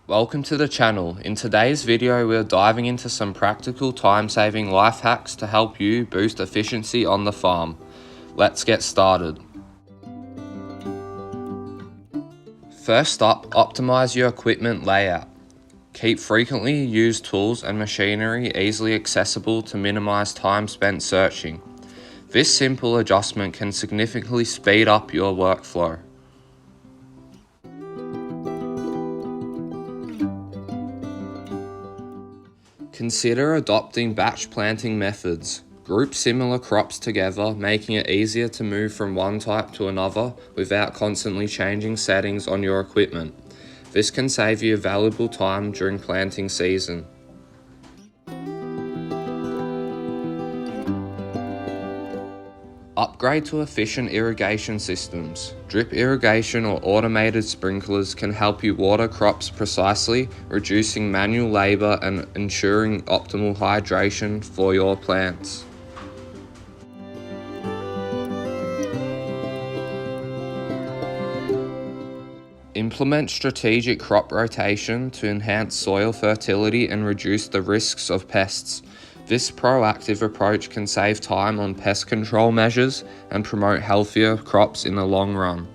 Welcome to the channel. In today's video, we're diving into some practical time-saving life hacks to help you boost efficiency on the farm. Let's get started. First up, optimize your equipment layout. Keep frequently used tools and machinery easily accessible to minimize time spent searching. This simple adjustment can significantly speed up your workflow. Consider adopting batch planting methods. Group similar crops together, making it easier to move from one type to another without constantly changing settings on your equipment. This can save you valuable time during planting season. Upgrade to efficient irrigation systems. Drip irrigation or automated sprinklers can help you water crops precisely, reducing manual labor and ensuring optimal hydration for your plants. Implement strategic crop rotation to enhance soil fertility and reduce the risks of pests. This proactive approach can save time on pest control measures and promote healthier crops in the long run.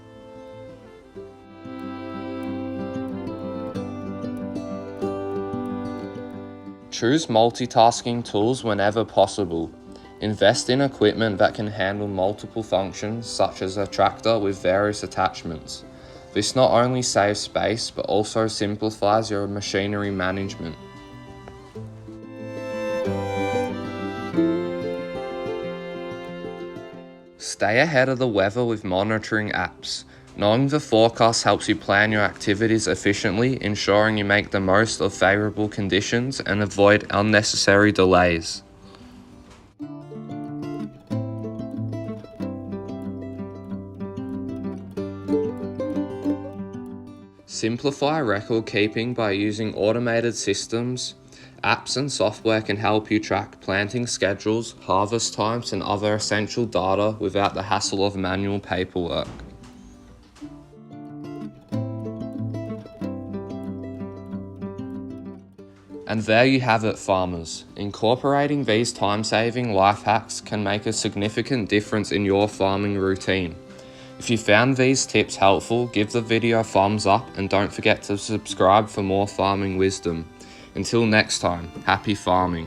Choose multitasking tools whenever possible. Invest in equipment that can handle multiple functions, such as a tractor with various attachments. This not only saves space, but also simplifies your machinery management. Stay ahead of the weather with monitoring apps. Knowing the forecast helps you plan your activities efficiently, ensuring you make the most of favorable conditions and avoid unnecessary delays. Simplify record keeping by using automated systems. Apps and software can help you track planting schedules, harvest times, and other essential data without the hassle of manual paperwork. And there you have it, farmers. Incorporating these time-saving life hacks can make a significant difference in your farming routine. If you found these tips helpful, give the video a thumbs up and don't forget to subscribe for more farming wisdom. Until next time, happy farming.